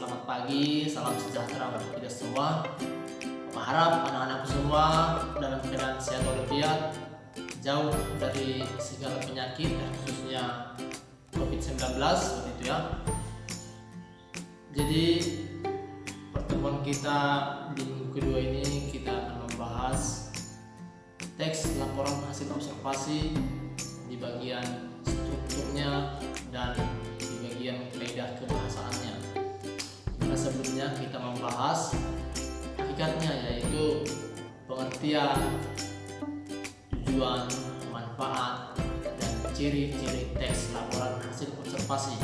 selamat pagi, salam sejahtera untuk kita semua. Harap anak-anakku semua dalam keadaan sehat walafiat, jauh dari segala penyakit, khususnya COVID-19 seperti itu ya. Jadi pertemuan kita di minggu kedua ini kita akan membahas teks laporan hasil observasi di bagian strukturnya dan di bagian kaidah kebahasaannya. Karena sebelumnya kita membahas hakikatnya, yaitu pengertian, tujuan, manfaat, dan ciri-ciri teks laporan hasil observasi.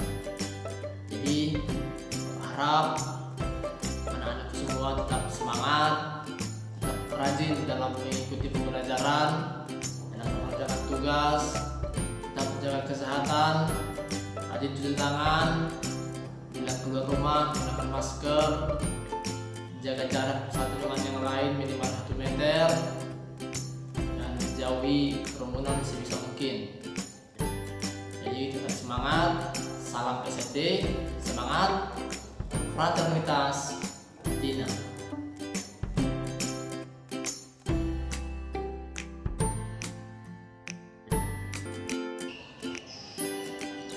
Jadi harap anak-anak semua tetap semangat, tetap rajin dalam mengikuti pembelajaran, dalam mengerjakan tugas, tetap menjaga kesehatan, rajin cuci tangan, bila keluar rumah gunakan masker, jaga jarak satu dengan yang lain minimal 1 meter, dan jauhi kerumunan sebisa mungkin. Jadi tetap semangat, salam SD, semangat, fraternitas, Dina.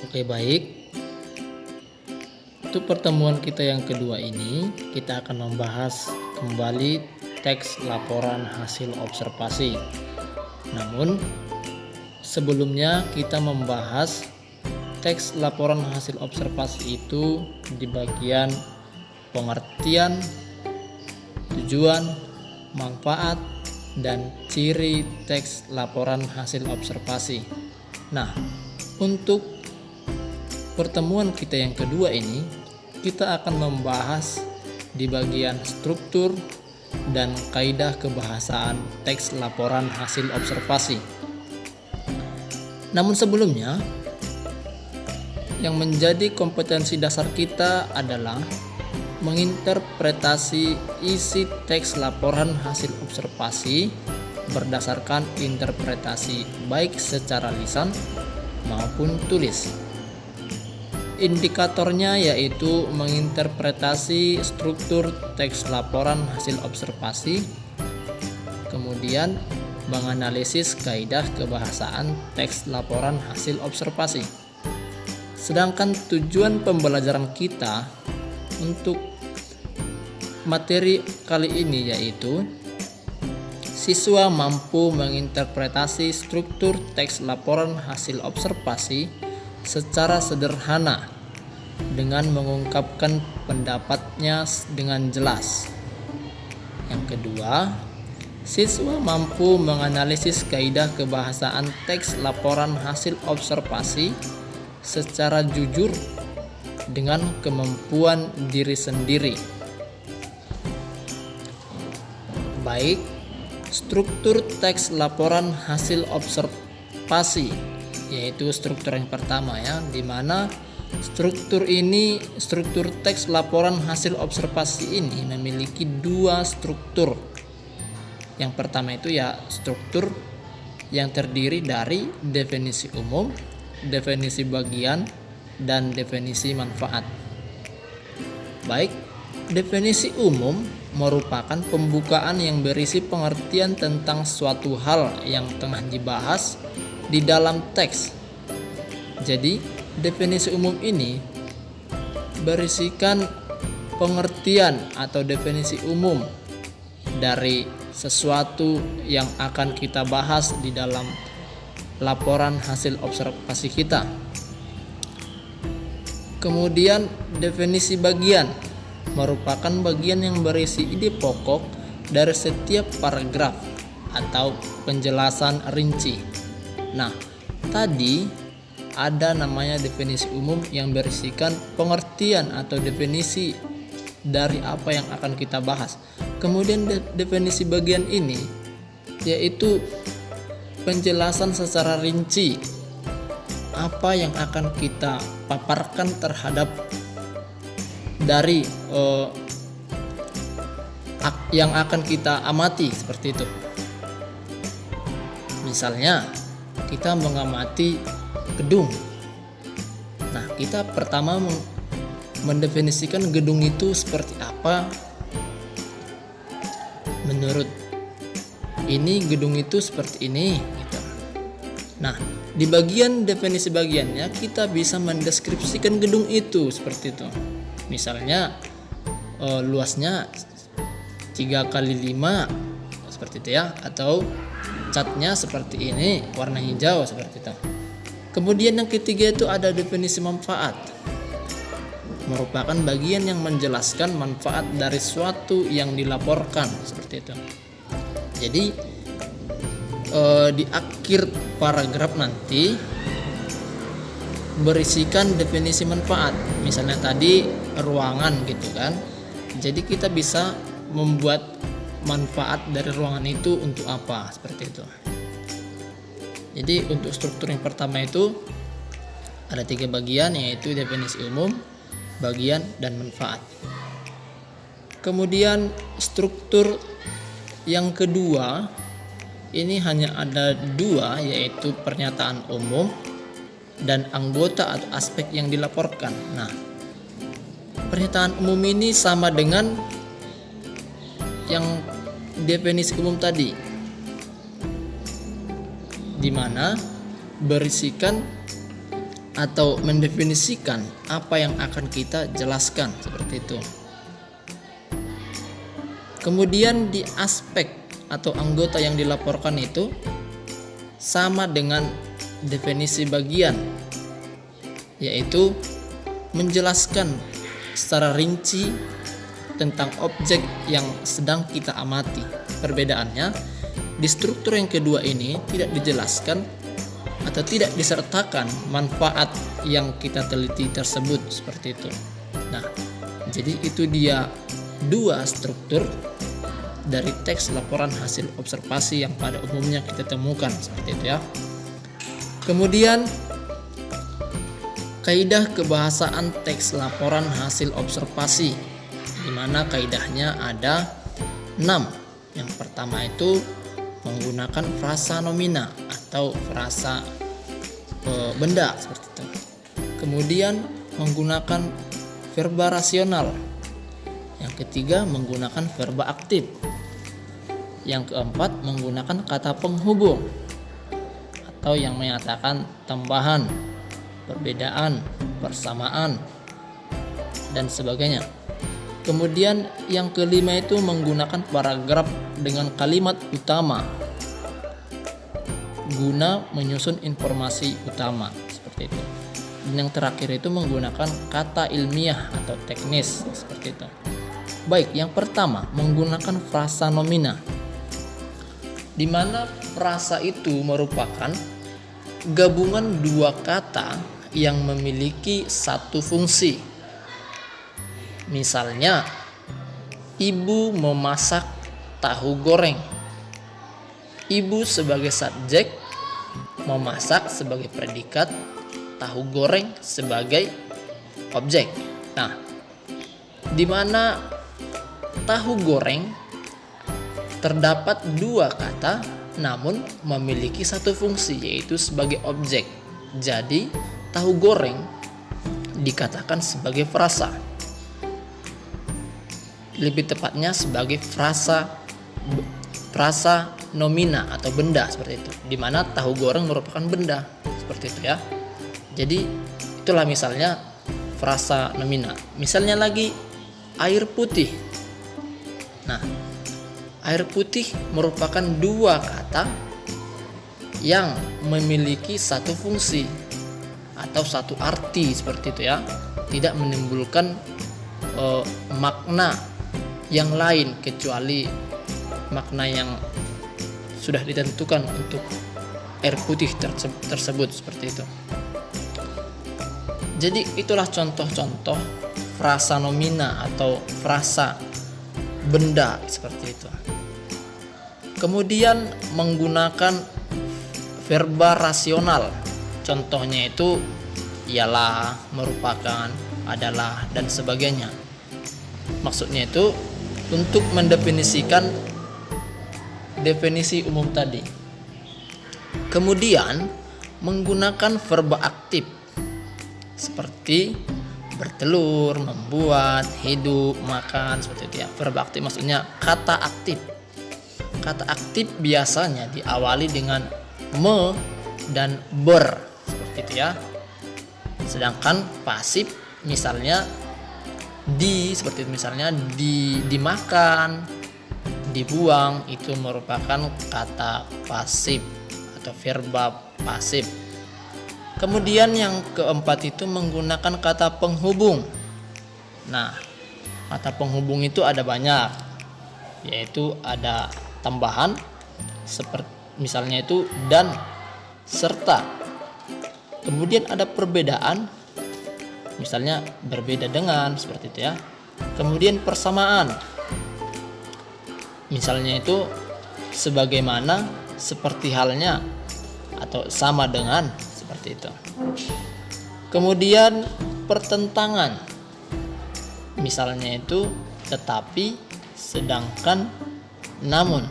Oke, baik. Untuk pertemuan kita yang kedua ini, kita akan membahas kembali teks laporan hasil observasi. Namun, sebelumnya kita membahas teks laporan hasil observasi itu di bagian pengertian, tujuan, manfaat, dan ciri teks laporan hasil observasi. Nah, untuk pertemuan kita yang kedua ini, kita akan membahas di bagian struktur dan kaidah kebahasaan teks laporan hasil observasi. Namun sebelumnya, yang menjadi kompetensi dasar kita adalah menginterpretasi isi teks laporan hasil observasi berdasarkan interpretasi baik secara lisan maupun tulis. Indikatornya yaitu menginterpretasi struktur teks laporan hasil observasi, kemudian menganalisis kaidah kebahasaan teks laporan hasil observasi. Sedangkan tujuan pembelajaran kita untuk materi kali ini yaitu siswa mampu menginterpretasi struktur teks laporan hasil observasi secara sederhana dengan mengungkapkan pendapatnya dengan jelas. Yang kedua, siswa mampu menganalisis kaidah kebahasaan teks laporan hasil observasi secara jujur dengan kemampuan diri sendiri. Baik, struktur teks laporan hasil observasi yaitu struktur yang pertama ya, di mana struktur teks laporan hasil observasi ini memiliki dua struktur. Yang pertama itu ya struktur yang terdiri dari definisi umum, definisi bagian, dan definisi manfaat. Baik, definisi umum merupakan pembukaan yang berisi pengertian tentang suatu hal yang tengah dibahas di dalam teks. Jadi, definisi umum ini berisikan pengertian atau definisi umum dari sesuatu yang akan kita bahas di dalam laporan hasil observasi kita. Kemudian, definisi bagian merupakan bagian yang berisi ide pokok dari setiap paragraf atau penjelasan rinci. Nah, tadi ada namanya definisi umum yang berisikan pengertian atau definisi dari apa yang akan kita bahas. Kemudian definisi bagian ini yaitu penjelasan secara rinci apa yang akan kita paparkan terhadap dari yang akan kita amati, seperti itu. Misalnya kita mengamati gedung. Nah, kita pertama mendefinisikan gedung itu seperti apa. Menurut ini gedung itu seperti ini gitu. Nah, di bagian definisi bagiannya kita bisa mendeskripsikan gedung itu seperti itu. Misalnya luasnya 3x5 seperti itu ya, atau catnya seperti ini, warna hijau seperti itu. Kemudian yang ketiga itu ada definisi manfaat, merupakan bagian yang menjelaskan manfaat dari suatu yang dilaporkan seperti itu. Jadi di akhir paragraf nanti berisikan definisi manfaat. Misalnya tadi ruangan gitu kan. Jadi kita bisa membuat manfaat dari ruangan itu untuk apa, seperti itu. Jadi untuk struktur yang pertama itu ada 3 bagian, yaitu definisi umum, bagian, dan manfaat. Kemudian struktur yang kedua ini hanya ada 2, yaitu pernyataan umum dan anggota atau aspek yang dilaporkan. Nah, pernyataan umum ini sama dengan yang definisi umum tadi, di mana berisikan atau mendefinisikan apa yang akan kita jelaskan seperti itu. Kemudian di aspek atau anggota yang dilaporkan itu sama dengan definisi bagian, yaitu menjelaskan secara rinci tentang objek yang sedang kita amati. Perbedaannya, di struktur yang kedua ini tidak dijelaskan atau tidak disertakan manfaat yang kita teliti tersebut seperti itu. Nah, jadi itu dia 2 struktur dari teks laporan hasil observasi yang pada umumnya kita temukan seperti itu ya. Kemudian kaidah kebahasaan teks laporan hasil observasi, di mana kaidahnya ada 6. Yang pertama itu menggunakan frasa nomina atau frasa benda seperti itu. Kemudian menggunakan verba rasional. Yang ketiga menggunakan verba aktif. Yang keempat menggunakan kata penghubung atau yang menyatakan tambahan, perbedaan, persamaan, dan sebagainya. Kemudian yang kelima itu menggunakan paragraf dengan kalimat utama guna menyusun informasi utama seperti itu. Dan yang terakhir itu menggunakan kata ilmiah atau teknis seperti itu. Baik, yang pertama menggunakan frasa nomina, di mana frasa itu merupakan gabungan 2 kata yang memiliki satu fungsi. Misalnya, ibu memasak tahu goreng. Ibu sebagai subjek, memasak sebagai predikat, tahu goreng sebagai objek. Nah, di mana tahu goreng terdapat 2 kata namun memiliki satu fungsi, yaitu sebagai objek. Jadi tahu goreng dikatakan sebagai frasa, lebih tepatnya sebagai frasa nomina atau benda seperti itu, di mana tahu goreng merupakan benda seperti itu ya. Jadi itulah misalnya frasa nomina. Misalnya lagi air putih. Nah, air putih merupakan 2 kata yang memiliki satu fungsi atau satu arti seperti itu ya, tidak menimbulkan makna yang lain kecuali makna yang sudah ditentukan untuk air putih tersebut seperti itu. Jadi itulah contoh-contoh frasa nomina atau frasa benda seperti itu. Kemudian menggunakan verba rasional. Contohnya itu ialah, merupakan, adalah, dan sebagainya. Maksudnya itu untuk mendefinisikan definisi umum tadi. Kemudian menggunakan verba aktif seperti bertelur, membuat, hidup, makan, seperti itu ya. Verb aktif maksudnya kata aktif. Kata aktif biasanya diawali dengan me dan ber, seperti itu ya. Sedangkan pasif misalnya seperti itu, misalnya dimakan, dibuang, itu merupakan kata pasif atau verba pasif. Kemudian yang keempat itu menggunakan kata penghubung. Nah, kata penghubung itu ada banyak, yaitu ada tambahan seperti misalnya itu dan, serta. Kemudian ada perbedaan, misalnya berbeda dengan, seperti itu ya. Kemudian persamaan, misalnya itu sebagaimana, seperti halnya, atau sama dengan, seperti itu. Kemudian pertentangan, misalnya itu tetapi, sedangkan, namun.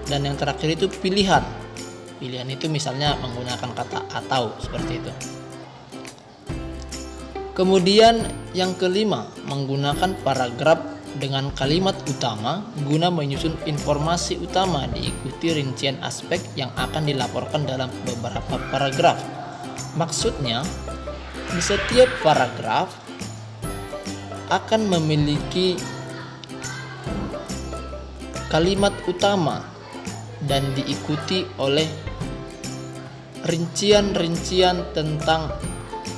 Dan yang terakhir itu pilihan. Pilihan itu misalnya menggunakan kata atau, seperti itu. Kemudian yang kelima, menggunakan paragraf dengan kalimat utama guna menyusun informasi utama, diikuti rincian aspek yang akan dilaporkan dalam beberapa paragraf. Maksudnya, di setiap paragraf akan memiliki kalimat utama dan diikuti oleh rincian-rincian tentang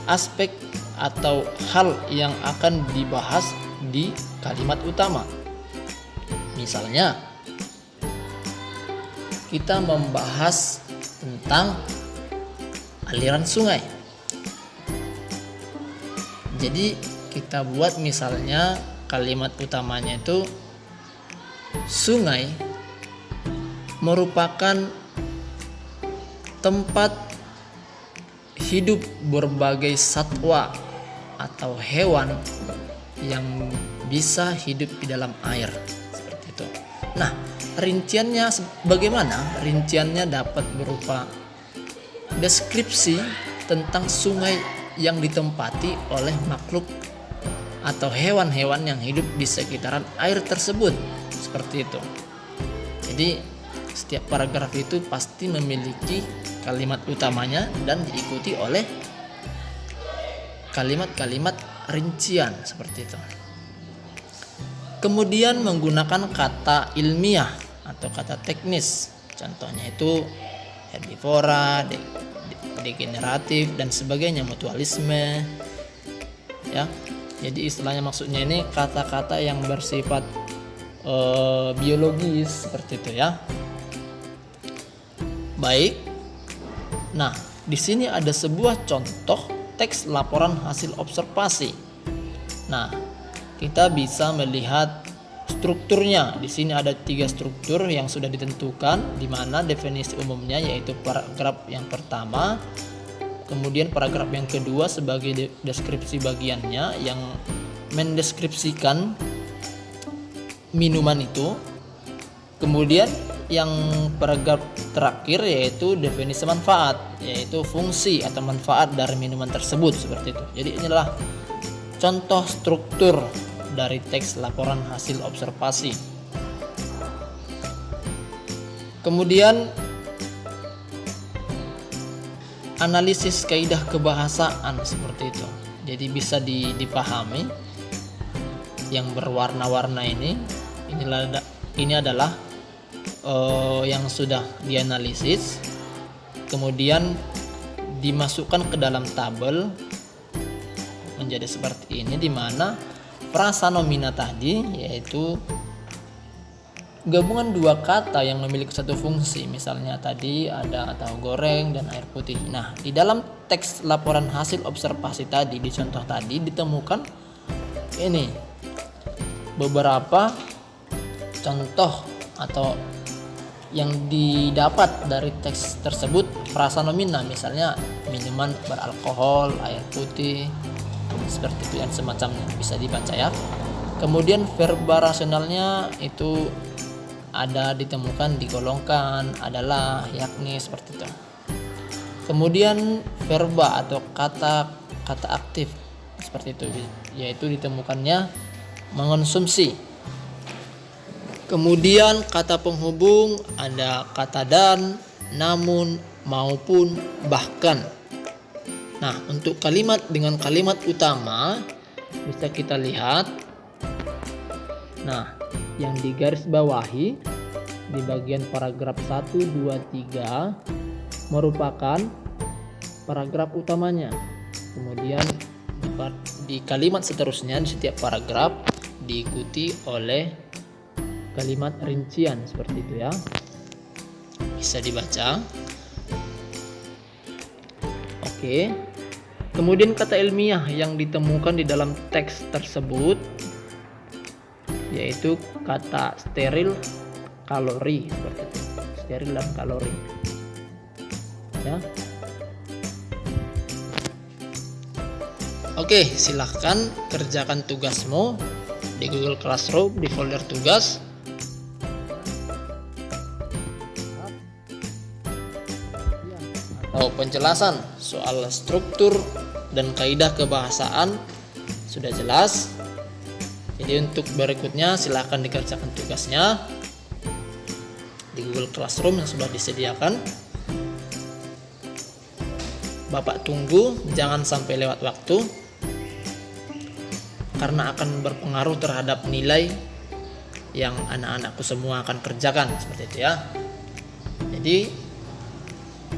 aspek atau hal yang akan dibahas di kalimat utama. Misalnya, kita membahas tentang aliran sungai. Jadi kita buat misalnya kalimat utamanya itu sungai merupakan tempat hidup berbagai satwa atau hewan yang bisa hidup di dalam air, seperti itu. Nah, rinciannya bagaimana? Rinciannya dapat berupa deskripsi tentang sungai yang ditempati oleh makhluk atau hewan-hewan yang hidup di sekitaran air tersebut, seperti itu. Jadi setiap paragraf itu pasti memiliki kalimat utamanya dan diikuti oleh kalimat-kalimat rincian, seperti itu. Kemudian menggunakan kata ilmiah atau kata teknis. Contohnya itu herbivora, degeneratif dan sebagainya, mutualisme. Ya. Jadi istilahnya maksudnya ini kata-kata yang bersifat biologis, seperti itu ya. Baik. Nah, di sini ada sebuah contoh teks laporan hasil observasi. Nah, kita bisa melihat strukturnya. Di sini ada 3 struktur yang sudah ditentukan, di mana definisi umumnya yaitu paragraf yang pertama, kemudian paragraf yang kedua sebagai deskripsi bagiannya yang mendeskripsikan minuman itu. Kemudian yang paragraf terakhir yaitu definisi manfaat, yaitu fungsi atau manfaat dari minuman tersebut, seperti itu. Jadi inilah contoh struktur dari teks laporan hasil observasi. Kemudian analisis kaidah kebahasaan, seperti itu. Jadi bisa dipahami yang berwarna-warna ini adalah yang sudah dianalisis, kemudian dimasukkan ke dalam tabel menjadi seperti ini, di mana frasa nomina tadi yaitu gabungan 2 kata yang memiliki satu fungsi. Misalnya tadi ada tahu goreng dan air putih. Nah, di dalam teks laporan hasil observasi tadi, di contoh tadi ditemukan ini beberapa contoh atau yang didapat dari teks tersebut. Frasa nomina misalnya minuman beralkohol, air putih, seperti itu yang semacamnya, bisa dibaca ya. Kemudian verba rasionalnya itu ada ditemukan, digolongkan, adalah, yakni, seperti itu. Kemudian verba atau kata kata aktif seperti itu, yaitu ditemukannya mengonsumsi. Kemudian kata penghubung ada kata dan, namun, maupun, bahkan. Nah, untuk kalimat dengan kalimat utama bisa kita lihat. Nah, yang digaris bawahi di bagian paragraf 1, 2, 3 merupakan paragraf utamanya. Kemudian di kalimat seterusnya di setiap paragraf diikuti oleh kalimat rincian seperti itu ya. Bisa dibaca. Oke. Kemudian kata ilmiah yang ditemukan di dalam teks tersebut yaitu kata steril, kalori seperti itu. Steril dan kalori. Ya. Oke, silahkan kerjakan tugasmu di Google Classroom di folder tugas. Atau penjelasan soal struktur dan kaidah kebahasaan sudah jelas. Jadi untuk berikutnya silahkan dikerjakan tugasnya di Google Classroom yang sudah disediakan. Bapak tunggu, jangan sampai lewat waktu karena akan berpengaruh terhadap nilai yang anak-anakku semua akan kerjakan seperti itu ya. Jadi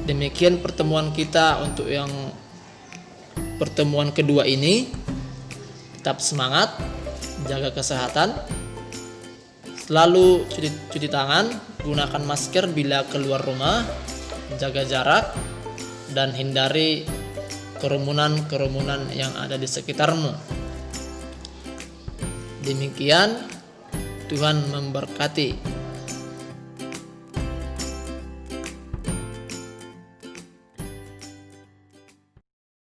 demikian pertemuan kita untuk yang pertemuan kedua ini. Tetap semangat, jaga kesehatan, selalu cuci tangan, gunakan masker bila keluar rumah, jaga jarak, dan hindari kerumunan-kerumunan yang ada di sekitarmu. Demikian, Tuhan memberkati.